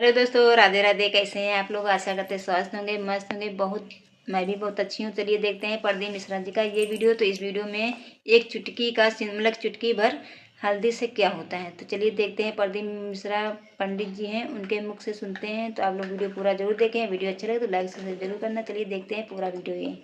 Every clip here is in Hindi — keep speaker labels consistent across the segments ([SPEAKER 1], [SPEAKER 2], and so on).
[SPEAKER 1] हेलो दोस्तों, राधे राधे। कैसे हैं आप लोग? आशा करते हैं स्वस्थ होंगे, मस्त होंगे। मैं भी बहुत अच्छी हूँ। चलिए देखते हैं परदीप मिश्रा जी का ये वीडियो। तो इस वीडियो में एक चुटकी का मतलब चुटकी भर हल्दी से क्या होता है, तो चलिए देखते हैं। परदीप मिश्रा पंडित जी हैं, उनके मुख से सुनते हैं। तो आप लोग वीडियो पूरा जरूर देखें। वीडियो अच्छा लगे तो लाइक सब्सक्राइब जरूर करना। चलिए देखते हैं पूरा वीडियो ये।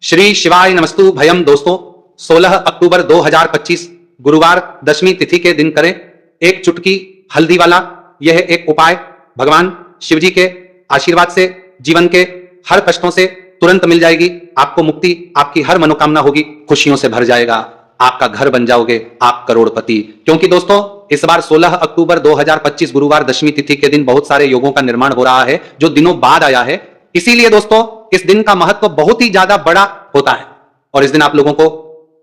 [SPEAKER 2] श्री शिवाय नमस्तु भयम। दोस्तों, 16 अक्टूबर 2025 गुरुवार दशमी तिथि के दिन करें एक चुटकी हल्दी वाला यह एक उपाय। भगवान शिव जी के आशीर्वाद से जीवन के हर कष्टों से तुरंत मिल जाएगी आपको मुक्ति। आपकी हर मनोकामना होगी, खुशियों से भर जाएगा। आपका घर बन जाओगे, आप करोड़पति। क्योंकि दोस्तों, इस बार 16 अक्टूबर 2025 गुरुवार दशमी तिथि के दिन बहुत सारे योगों का निर्माण हो रहा है जो दिनों बाद आया है। इसीलिए दोस्तों, इस दिन का महत्व बहुत ही ज्यादा बड़ा होता है और इस दिन आप लोगों को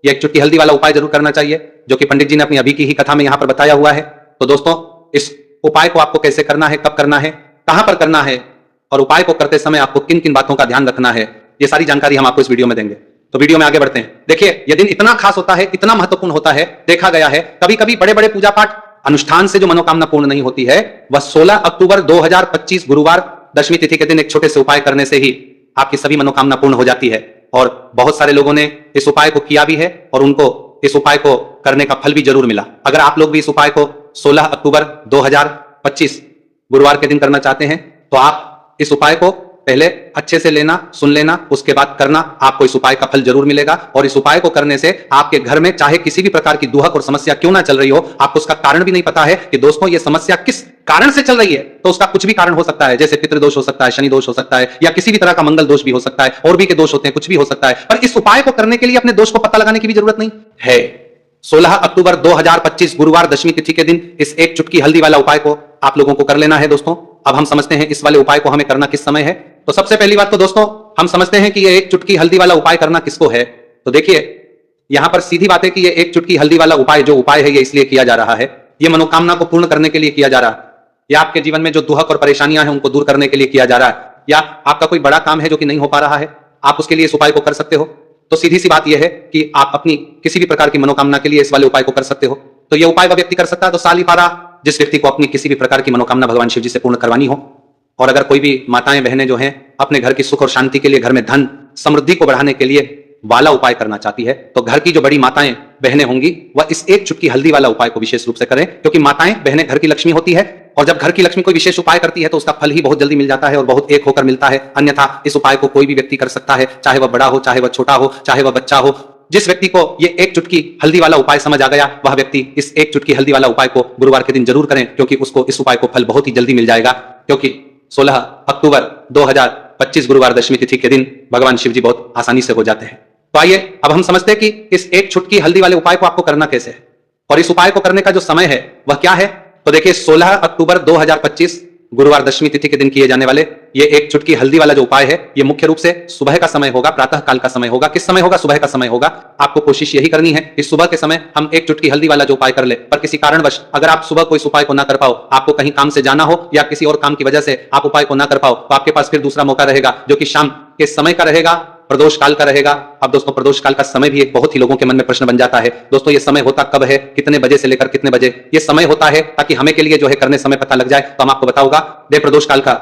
[SPEAKER 2] यह एक चुटकी हल्दी वाला उपाय जरूर करना चाहिए, जो कि पंडित जी ने अपनी अभी की ही कथा में यहां पर बताया हुआ है। तो दोस्तों, इस उपाय को आपको कैसे करना है, कब करना है, कहां पर करना है और उपाय को करते समय आपको किन किन बातों का ध्यान रखना है, ये सारी जानकारी हम आपको इस वीडियो में देंगे। तो वीडियो में आगे बढ़ते हैं। देखिए, यह दिन इतना खास होता है, इतना महत्वपूर्ण होता है। देखा गया है कभी कभी बड़े बड़े पूजा पाठ अनुष्ठान से जो मनोकामना पूर्ण नहीं होती है, वह 16 अक्टूबर 2025 गुरुवार दशमी तिथि के दिन एक छोटे से उपाय करने से ही आपकी सभी मनोकामना पूर्ण हो जाती है। और बहुत सारे लोगों ने इस उपाय को किया भी है और उनको इस उपाय को करने का फल भी जरूर मिला। अगर आप लोग भी इस उपाय को 16 अक्टूबर 2025 गुरुवार के दिन करना चाहते हैं तो आप इस उपाय को पहले अच्छे से लेना, सुन लेना, उसके बाद करना। आपको इस उपाय का फल जरूर मिलेगा। और इस उपाय को करने से आपके घर में चाहे किसी भी प्रकार की दुहक और समस्या क्यों ना चल रही हो, आपको उसका कारण भी नहीं पता है कि दोस्तों ये समस्या किस कारण से चल रही है, तो उसका कुछ भी कारण हो सकता है। जैसे पितृदोष हो सकता है, शनि दोष हो सकता है, या किसी भी तरह का मंगल दोष भी हो सकता है, और भी के दोष होते हैं, कुछ भी हो सकता है। पर इस उपाय को करने के लिए अपने दोष को पता लगाने की भी जरूरत नहीं है। 16 अक्टूबर 2025 गुरुवार दशमी तिथि के दिन इस एक चुटकी हल्दी वाला उपाय को आप लोगों को कर लेना है। दोस्तों, अब हम समझते हैं इस वाले उपाय को हमें करना किस समय है। तो सबसे पहली बात तो दोस्तों, हम समझते हैं कि ये एक चुटकी हल्दी वाला उपाय करना किसको है। तो देखिए, यहां पर सीधी बात है कि ये एक चुटकी हल्दी वाला उपाय जो उपाय है, ये इसलिए किया जा रहा है, ये मनोकामना को पूर्ण करने के लिए किया जा रहा है, या आपके जीवन में जो दुहक और परेशानियां हैं उनको दूर करने के लिए किया जा रहा है, या आपका कोई बड़ा काम है जो कि नहीं हो पा रहा है, आप उसके लिए इस उपाय को कर सकते हो। तो सीधी सी बात यह है कि आप अपनी किसी भी प्रकार की मनोकामना के लिए इस वाले उपाय को कर सकते हो। तो यह उपाय वह व्यक्ति कर सकता है तो साल ही पारा जिस व्यक्ति को अपनी किसी भी प्रकार की मनोकामना भगवान शिव जी से पूर्ण करवानी हो। और अगर कोई भी माताएं बहनें जो हैं अपने घर की सुख और शांति के लिए, घर में धन समृद्धि को बढ़ाने के लिए वाला उपाय करना चाहती है, तो घर की जो बड़ी माताएं बहनें होंगी वह इस एक चुटकी हल्दी वाला उपाय को विशेष रूप से करें। क्योंकि माताएं बहनें घर की लक्ष्मी होती है और जब घर की लक्ष्मी कोई विशेष उपाय करती है तो उसका फल ही बहुत जल्दी मिल जाता है और बहुत एक होकर मिलता है। अन्यथा इस उपाय को कोई भी व्यक्ति कर सकता है, चाहे वह बड़ा हो, चाहे वह छोटा हो, चाहे वह बच्चा हो। जिस व्यक्ति को ये एक चुटकी हल्दी वाला उपाय समझ आ गया, वह व्यक्ति इस एक चुटकी हल्दी वाला उपाय को गुरुवार के दिन जरूर करें, क्योंकि उसको इस उपाय को फल बहुत ही जल्दी मिल जाएगा। क्योंकि 16 अक्टूबर 2025 गुरुवार दशमी तिथि के दिन भगवान शिव जी बहुत आसानी से हो जाते हैं। तो आइए अब हम समझते हैं कि इस एक चुटकी हल्दी वाले उपाय को आपको करना कैसे है और इस उपाय को करने का जो समय है वह क्या है। तो देखिए, 16 अक्टूबर 2025 गुरुवार दशमी तिथि के दिन किए जाने वाले ये एक चुटकी हल्दी वाला जो उपाय है, ये मुख्य रूप से सुबह का समय होगा, प्रातः काल का समय होगा। किस समय होगा? सुबह का समय होगा। आपको कोशिश यही करनी है कि सुबह के समय हम एक चुटकी हल्दी वाला जो उपाय कर ले। पर किसी कारणवश अगर आप सुबह को इस उपाय को ना कर पाओ, आपको कहीं काम से जाना हो या किसी और काम की वजह से आप उपाय को ना कर पाओ, तो आपके पास फिर दूसरा मौका रहेगा जो कि शाम के समय का रहेगा, प्रदोष काल का रहेगा। अब दोस्तों, प्रदोष काल का समय भी एक बहुत ही लोगों के मन में प्रश्न बन जाता है। दोस्तों, ये समय होता कब है, कितने बजे से लेकर कितने बजे ये समय होता है, ताकि हमें के लिए जो है करने समय पता लग जाए। तो हम आपको बताऊंगा। दे प्रदोष काल का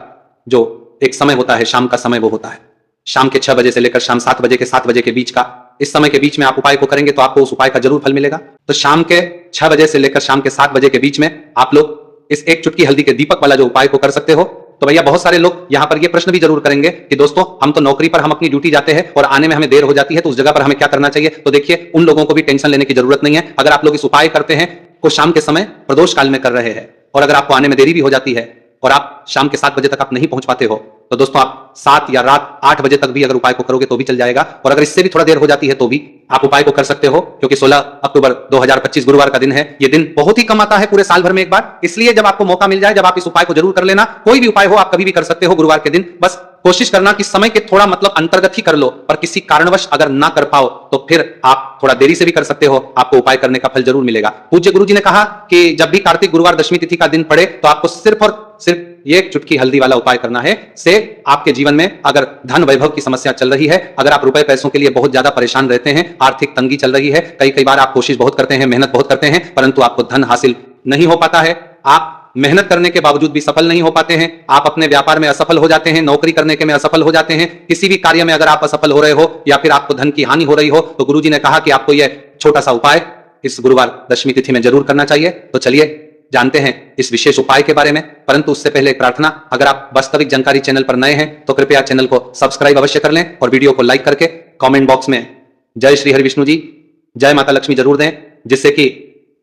[SPEAKER 2] जो एक समय होता है, शाम का समय, वो होता है शाम के 6 बजे से लेकर शाम 7 बजे के 7 बजे के बीच का। इस समय के बीच में आप उपाय को करेंगे तो आपको उस उपाय का जरूर फल मिलेगा। तो शाम के 6 बजे से लेकर शाम के 7 बजे के बीच में आप लोग इस एक चुटकी हल्दी के दीपक वाला जो उपाय को कर सकते हो। तो भैया, बहुत सारे लोग यहां पर ये प्रश्न भी जरूर करेंगे कि दोस्तों, हम तो नौकरी पर, हम अपनी ड्यूटी जाते हैं और आने में हमें देर हो जाती है, तो उस जगह पर हमें क्या करना चाहिए। तो देखिए, उन लोगों को भी टेंशन लेने की जरूरत नहीं है। अगर आप लोग इस उपाय करते हैं को शाम के समय प्रदोष काल में कर रहे हैं और अगर आपको आने में देरी भी हो जाती है और आप शाम के 7 बजे तक आप नहीं पहुंच पाते हो, तो दोस्तों आप 7 या रात 8 बजे तक भी अगर उपाय को करोगे तो भी चल जाएगा। और अगर इससे भी थोड़ा देर हो जाती है तो भी आप उपाय को कर सकते हो, क्योंकि 16 अक्टूबर 2025 गुरुवार का दिन है। यह दिन बहुत ही कम आता है पूरे साल भर में एक बार। इसलिए जब आपको मौका मिल जाए, जब आप इस उपाय को जरूर कर लेना। कोई भी उपाय हो आप कभी भी कर सकते हो गुरुवार के दिन। बस कोशिश करना कि समय के थोड़ा मतलब अंतर्गत ही कर लो, पर किसी कारणवश अगर ना कर पाओ तो फिर आप थोड़ा देरी से भी कर सकते हो, आपको उपाय करने का फल जरूर मिलेगा। पूज्य गुरु जी ने कहा कि जब भी कार्तिक गुरुवार दशमी तिथि का दिन पड़े तो आपको सिर्फ और सिर्फ ये एक चुटकी हल्दी वाला उपाय करना है। से आपके जीवन में अगर धन वैभव की समस्या चल रही है, अगर आप रुपए पैसों के लिए बहुत ज्यादा परेशान रहते हैं, आर्थिक तंगी चल रही है, कई बार आप कोशिश बहुत करते हैं, मेहनत बहुत करते हैं, परंतु आपको धन हासिल नहीं हो पाता है, आप मेहनत करने के बावजूद भी सफल नहीं हो पाते हैं, आप अपने व्यापार में असफल हो जाते हैं, नौकरी करने के में असफल हो जाते हैं, किसी भी कार्य में अगर आप असफल हो रहे हो या फिर आपको धन की हानि हो रही हो, तो गुरुजी ने कहा कि आपको यह छोटा सा उपाय इस गुरुवार दशमी तिथि में जरूर करना चाहिए। तो चलिए जानते हैं इस विशेष उपाय के बारे में। परंतु उससे पहले एक प्रार्थना, अगर आप वास्तविक जानकारी चैनल पर नए हैं तो कृपया चैनल को सब्सक्राइब अवश्य कर लें और वीडियो को लाइक करके कमेंट बॉक्स में जय श्री हरि विष्णु जी, जय माता लक्ष्मी जरूर दें, जिससे कि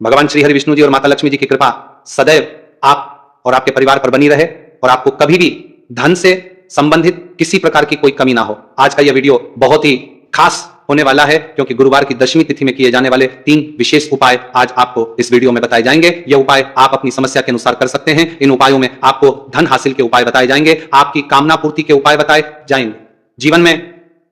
[SPEAKER 2] भगवान श्री हरि विष्णु जी और माता लक्ष्मी जी की कृपा सदैव आप और आपके परिवार पर बनी रहे और आपको कभी भी धन से संबंधित किसी प्रकार की कोई कमी ना हो। आज का यह वीडियो बहुत ही खास होने वाला है क्योंकि गुरुवार की दशमी तिथि में किए जाने वाले 3 विशेष उपाय आज आपको इस वीडियो में बताए जाएंगे। ये उपाय आप अपनी समस्या के अनुसार कर सकते हैं। इन उपायों में आपको धन हासिल के उपाय बताए जाएंगे, आपकी कामना पूर्ति के उपाय बताए जाएंगे। जीवन में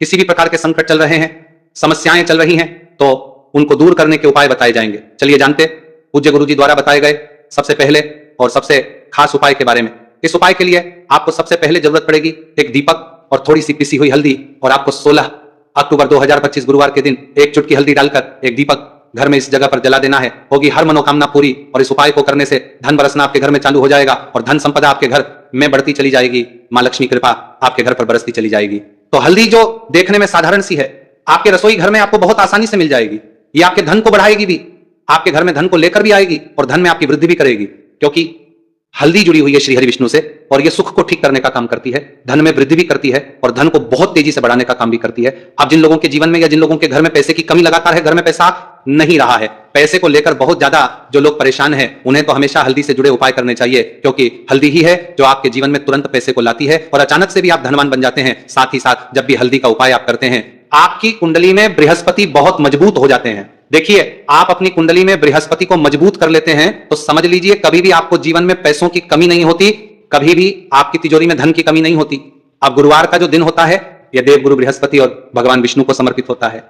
[SPEAKER 2] किसी भी प्रकार के संकट चल रहे हैं, समस्याएं चल रही हैं, तो उनको दूर करने के उपाय बताए जाएंगे। चलिए जानते पूज्य गुरुजी द्वारा बताए गए सबसे पहले और सबसे खास उपाय के बारे में। इस उपाय के लिए आपको सबसे पहले जरूरत पड़ेगी एक दीपक और थोड़ी सी पिसी हुई हल्दी, और आपको 16 अक्टूबर 2025 गुरुवार के दिन एक चुटकी हल्दी डालकर एक दीपक घर में इस जगह पर जला देना है। होगी हर मनोकामना पूरी, और इस उपाय को करने से धन बरसना आपके घर में चालू हो जाएगा और धन संपदा आपके घर में बढ़ती चली जाएगी। मां लक्ष्मी कृपा आपके घर पर बरसती चली जाएगी। तो हल्दी जो देखने में साधारण सी है, आपके रसोई घर में आपको बहुत आसानी से मिल जाएगी। ये आपके धन को बढ़ाएगी भी, आपके घर में धन को लेकर भी आएगी और धन में आपकी वृद्धि भी करेगी, क्योंकि हल्दी जुड़ी हुई है श्री हरि विष्णु से और ये सुख को ठीक करने का काम करती है, धन में वृद्धि भी करती है और धन को बहुत तेजी से बढ़ाने का काम भी करती है। अब जिन लोगों के जीवन में या जिन लोगों के घर में पैसे की कमी लगातार है, घर में पैसा नहीं रहा है, पैसे को लेकर बहुत ज्यादा जो लोग परेशान हैं, उन्हें तो हमेशा हल्दी से जुड़े उपाय करने चाहिए, क्योंकि हल्दी ही है जो आपके जीवन में तुरंत पैसे को लाती है और अचानक से भी आप धनवान बन जाते हैं। साथ ही साथ जब भी हल्दी का उपाय आप करते हैं, आपकी कुंडली में बृहस्पति बहुत मजबूत हो जाते हैं। देखिए, आप अपनी कुंडली में बृहस्पति को मजबूत कर लेते हैं तो समझ लीजिए कभी भी आपको जीवन में पैसों की कमी नहीं होती, कभी भी आपकी तिजोरी में धन की कमी नहीं होती। अब गुरुवार का जो दिन होता है, यह देवगुरु बृहस्पति और भगवान विष्णु को समर्पित होता है।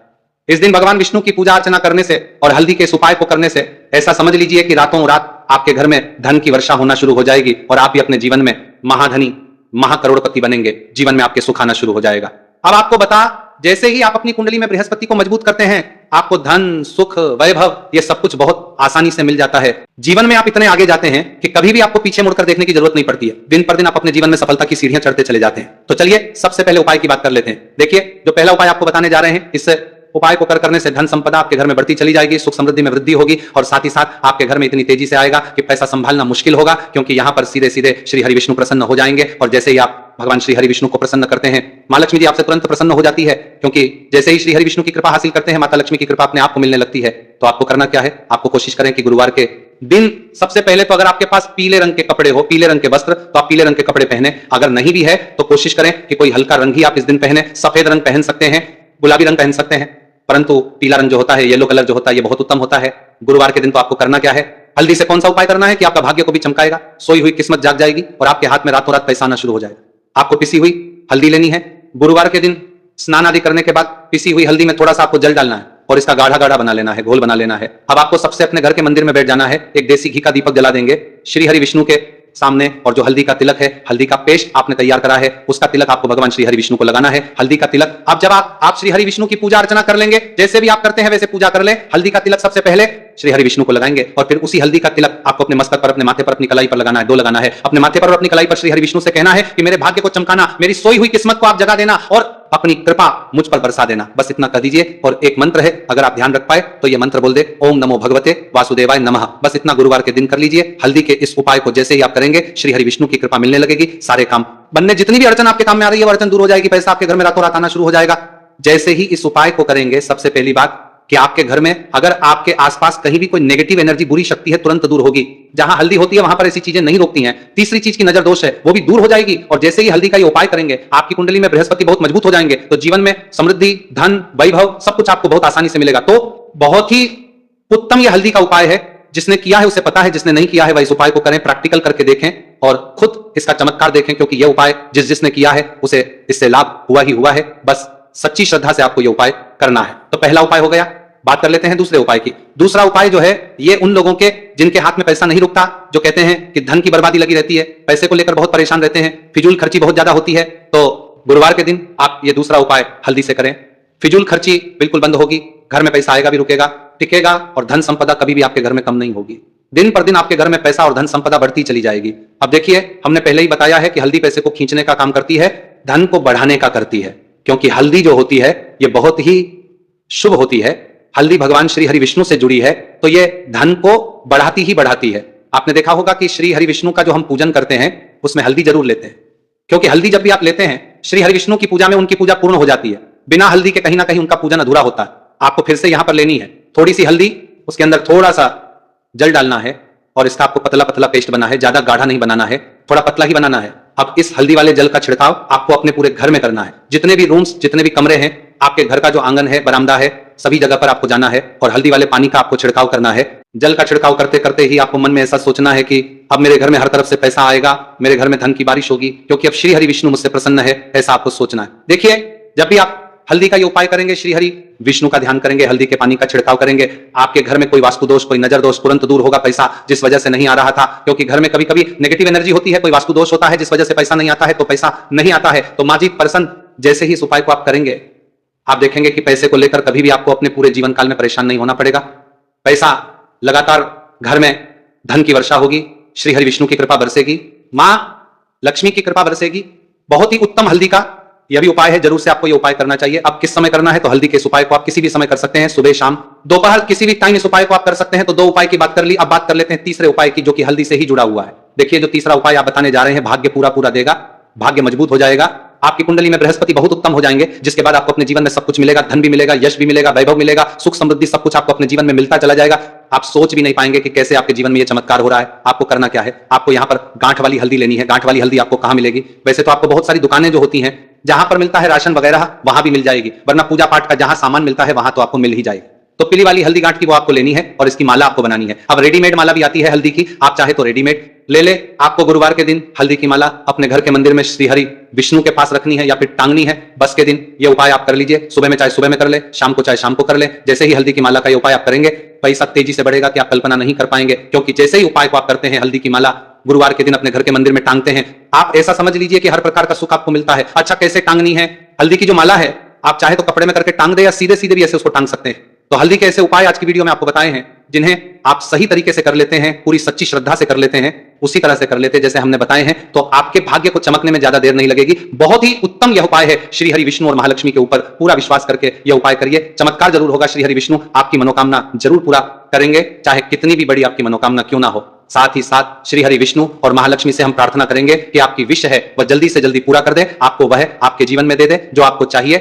[SPEAKER 2] इस दिन भगवान विष्णु की पूजा अर्चना करने से और हल्दी के इस उपाय को करने से ऐसा समझ लीजिए कि रातों रात आपके घर में धन की वर्षा होना शुरू हो जाएगी और आप भी अपने जीवन में महाधनी महाकरोड़पति बनेंगे। जीवन में आपके सुख आना शुरू हो जाएगा। अब आपको बता, जैसे ही आप अपनी कुंडली में बृहस्पति को मजबूत करते हैं, आपको धन, सुख, वैभव ये सब कुछ बहुत आसानी से मिल जाता है। जीवन में आप इतने आगे जाते हैं कि कभी भी आपको पीछे मुड़कर देखने की जरूरत नहीं पड़ती है। दिन पर दिन आप अपने जीवन में सफलता की सीढ़ियां चढ़ते चले जाते हैं। तो चलिए सबसे पहले उपाय की बात कर लेते हैं। देखिए, जो पहला उपाय आपको बताने जा रहे हैं, इस उपाय को करने से धन संपदा आपके घर में बढ़ती चली जाएगी, सुख समृद्धि में वृद्धि होगी और साथ ही साथ आपके घर में इतनी तेजी से आएगा कि पैसा संभालना मुश्किल होगा, क्योंकि यहां पर सीधे सीधे श्री हरि विष्णु प्रसन्न हो जाएंगे। और जैसे ही आप भगवान श्री हरि विष्णु को प्रसन्न करते हैं, मां लक्ष्मी जी आपसे तुरंत प्रसन्न हो जाती है, क्योंकि जैसे ही श्री हरि विष्णु की कृपा हासिल करते हैं, माता लक्ष्मी की कृपा अपने आप को मिलने लगती है। तो आपको करना क्या है, आपको कोशिश करें कि गुरुवार के दिन सबसे पहले तो अगर आपके पास पीले रंग के कपड़े हो, पीले रंग के वस्त्र, तो आप पीले रंग के कपड़े पहने। अगर नहीं भी है तो कोशिश करें कि कोई हल्का रंग ही आप इस दिन पहने। सफेद रंग पहन सकते हैं, गुलाबी रंग पहन सकते हैं, परंतु पीला रंग जो होता है, येलो कलर जो होता है, ये बहुत उत्तम होता है। गुरुवार के दिन तो आपको करना क्या है, हल्दी से कौन सा उपाय करना है कि आपका भाग्य को भी चमकाएगा, सोई हुई किस्मत जाग जाएगी और आपके हाथ में रातों रात पैसा आना शुरू हो जाएगा। आपको पिसी हुई हल्दी लेनी है। गुरुवार के दिन स्नान आदि करने के बाद पिसी हुई हल्दी में थोड़ा सा आपको जल डालना है और इसका गाढ़ा गाढ़ा बना लेना है, घोल बना लेना है। अब आपको सबसे अपने घर के मंदिर में बैठ जाना है, एक देसी घी का दीपक जला देंगे श्री हरि विष्णु के सामने, और जो हल्दी का तिलक है, हल्दी का पेस्ट आपने तैयार करा है, उसका तिलक आपको भगवान श्री हरि विष्णु को लगाना है। हल्दी का तिलक अब जब आप श्री हरि विष्णु की पूजा अर्चना कर लेंगे, जैसे भी आप करते हैं वैसे पूजा कर ले। हल्दी का तिलक सबसे पहले श्री हरि विष्णु को लगाएंगे और फिर उसी हल्दी का तिलक आपको अपने मस्तक पर, अपने माथे पर, अपनी कलाई पर लगाना है। 2 लगाना है। अपने माथे पर और अपनी कलाई पर श्री हरि विष्णु से कहना है कि मेरे भाग्य को चमकाना, मेरी सोई हुई किस्मत को आप जगा देना और अपनी कृपा मुझ पर बरसा देना। बस इतना कर दीजिए। और एक मंत्र है, अगर आप ध्यान रख पाए तो ये मंत्र बोल दे, ओम नमो भगवते वासुदेवाय नमः। बस इतना गुरुवार के दिन कर लीजिए। हल्दी के इस उपाय को जैसे ही आप करेंगे, श्री हरि विष्णु की कृपा मिलने लगेगी, सारे काम बनने, जितनी भी अड़चन आपके काम में आ रही है वो अड़चन दूर हो जाएगी, पैसा आपके घर में रातों रात आना शुरू हो जाएगा। जैसे ही इस उपाय को करेंगे, सबसे पहली बात कि आपके घर में अगर आपके आसपास कहीं भी कोई नेगेटिव एनर्जी, बुरी शक्ति है, तुरंत दूर होगी। जहां हल्दी होती है वहां पर ऐसी चीजें नहीं रोकती हैं। तीसरी चीज की नजर दोष है, वो भी दूर हो जाएगी। और जैसे ही हल्दी का ये उपाय करेंगे, आपकी कुंडली में बृहस्पति बहुत मजबूत हो जाएंगे, तो जीवन में समृद्धि, धन, वैभव सब कुछ आपको बहुत आसानी से मिलेगा। तो बहुत ही उत्तम ये हल्दी का उपाय है। जिसने किया है उसे पता है, जिसने नहीं किया है वह इस उपाय को करें, प्रैक्टिकल करके देखें और खुद इसका चमत्कार देखें, क्योंकि यह उपाय जिसने किया है उसे इससे लाभ हुआ ही हुआ है। बस सच्ची श्रद्धा से आपको यह उपाय करना है। तो पहला उपाय हो गया। बात कर लेते हैं दूसरे उपाय की। दूसरा उपाय जो है, ये उन लोगों के जिनके हाथ में पैसा नहीं रुकता, जो कहते हैं कि धन की बर्बादी लगी रहती है, पैसे को लेकर बहुत परेशान रहते हैं, फिजूल खर्ची बहुत ज्यादा होती है, तो गुरुवार के दिन आप ये दूसरा उपाय हल्दी से करें। फिजूल खर्ची बिल्कुल बंद होगी, घर में पैसा आएगा भी, रुकेगा, टिकेगा और धन संपदा कभी भी आपके घर में कम नहीं होगी। दिन पर दिन आपके घर में पैसा और धन संपदा बढ़ती चली जाएगी। अब देखिए, हमने पहले ही बताया है कि हल्दी पैसे को खींचने का काम करती है, धन को बढ़ाने का करती है, क्योंकि हल्दी जो होती है ये बहुत ही शुभ होती है। हल्दी भगवान श्री हरि विष्णु से जुड़ी है, तो ये धन को बढ़ाती ही बढ़ाती है। आपने देखा होगा कि श्री हरि विष्णु का जो हम पूजन करते हैं उसमें हल्दी जरूर लेते हैं, क्योंकि हल्दी जब भी आप लेते हैं श्री हरि विष्णु की पूजा में उनकी पूजा पूर्ण हो जाती है। बिना हल्दी के कहीं ना कहीं उनका पूजन अधूरा होता है। आपको फिर से यहां पर लेनी है थोड़ी सी हल्दी, उसके अंदर थोड़ा सा जल डालना है और इसका आपको पतला पतला पेस्ट बना है, ज्यादा गाढ़ा नहीं बनाना है, थोड़ा पतला ही बनाना है। अब इस हल्दी वाले जल का छिड़काव आपको अपने पूरे घर में करना है। जितने भी रूम्स, जितने भी कमरे हैं, आपके घर का जो आंगन है, बरामदा है, सभी जगह पर आपको जाना है और हल्दी वाले पानी का आपको छिड़काव करना है। जल का छिड़काव करते करते ही आपको मन में ऐसा सोचना है कि अब मेरे घर में हर तरफ से पैसा आएगा, मेरे घर में धन की बारिश होगी, क्योंकि अब श्री हरि विष्णु मुझसे प्रसन्न है। ऐसा आपको सोचना है। देखिए, जब भी आप हल्दी का ये उपाय करेंगे, श्री हरि विष्णु का ध्यान करेंगे, हल्दी के पानी का छिड़काव करेंगे, आपके घर में कोई वास्तु दोष, कोई नजर दोष तुरंत दूर होगा। पैसा जिस वजह से नहीं आ रहा था, क्योंकि घर में कभी कभी नेगेटिव एनर्जी होती है, कोई वास्तु दोष होता है जिस वजह से पैसा नहीं आता है, तो पैसा नहीं आता है। तो माजिद पर्सन जैसे ही इस उपाय को आप करेंगे, आप देखेंगे कि पैसे को लेकर कभी भी आपको अपने पूरे जीवन काल में परेशान नहीं होना पड़ेगा। पैसा लगातार घर में धन की वर्षा होगी, श्री हरि विष्णु की कृपा बरसेगी, मां लक्ष्मी की कृपा बरसेगी। बहुत ही उत्तम हल्दी का यह भी उपाय है, जरूर से आपको यह उपाय करना चाहिए। अब किस समय करना है, तो हल्दी के इस उपाय को आप किसी भी समय कर सकते हैं, सुबह शाम दोपहर किसी भी टाइम इस उपाय को आप कर सकते हैं। तो दो उपाय की बात कर ली, अब बात कर लेते हैं तीसरे उपाय की, जो कि हल्दी से ही जुड़ा हुआ है। देखिए, जो तीसरा उपाय आप बताने जा रहे हैं, भाग्य पूरा पूरा देगा, भाग्य मजबूत हो जाएगा, आपकी कुंडली में बृहस्पति बहुत उत्तम हो जाएंगे, जिसके बाद आपको अपने जीवन में सब कुछ मिलेगा, धन भी मिलेगा, यश भी मिलेगा, वैभव मिलेगा, सुख समृद्धि सब कुछ आपको अपने जीवन में मिलता चला जाएगा। आप सोच भी नहीं पाएंगे कि कैसे आपके जीवन में ये चमत्कार हो रहा है। आपको करना क्या है, आपको यहाँ पर गांठ वाली हल्दी लेनी है। गांठ वाली हल्दी आपको कहाँ मिलेगी? वैसे तो आपको बहुत सारी दुकानें जो होती हैं, जहां पर मिलता है राशन वगैरह, वहां भी मिल जाएगी, वरना पूजा पाठ का जहां सामान मिलता है वहां तो आपको मिल ही जाएगी। तो पीली वाली हल्दी गांठ की वो आपको लेनी है और इसकी माला आपको बनानी है। अब रेडीमेड माला भी आती है हल्दी की, आप चाहे तो रेडीमेड ले ले। आपको गुरुवार के दिन हल्दी की माला अपने घर के मंदिर में श्री हरि विष्णु के पास रखनी है या फिर टांगनी है। बस के दिन ये उपाय आप कर लीजिए। सुबह में चाहे सुबह में कर ले, शाम को चाहे शाम को कर ले। जैसे ही हल्दी की माला का ये उपाय आप करेंगे, पैसा तेजी से बढ़ेगा कि आप कल्पना नहीं कर पाएंगे, क्योंकि जैसे ही उपाय को आप करते हैं, हल्दी की माला गुरुवार के दिन अपने घर के मंदिर में टांगते हैं, आप ऐसा समझ लीजिए कि हर प्रकार का सुख आपको मिलता है। अच्छा, कैसे टांगनी है? हल्दी की जो माला है, आप चाहे तो कपड़े में करके टांग दे या सीधे सीधे भी ऐसे उसको टांग सकते हैं। तो हल्दी के ऐसे उपाय आज की वीडियो में आपको बताए हैं, जिन्हें आप सही तरीके से कर लेते हैं, पूरी सच्ची श्रद्धा से कर लेते हैं, उसी तरह से कर लेते हैं जैसे हमने बताए हैं, तो आपके भाग्य को चमकने में ज्यादा देर नहीं लगेगी। बहुत ही उत्तम यह उपाय है। श्री हरि विष्णु और महालक्ष्मी के ऊपर पूरा विश्वास करके यह उपाय करिए, चमत्कार जरूर होगा। श्री हरि विष्णु आपकी मनोकामना जरूर पूरा करेंगे, चाहे कितनी भी बड़ी आपकी मनोकामना क्यों ना हो। साथ ही साथ श्री हरि विष्णु और महालक्ष्मी से हम प्रार्थना करेंगे कि आपकी विश है वह जल्दी से जल्दी पूरा कर दे, आपको वह आपके जीवन में दे दे जो आपको चाहिए।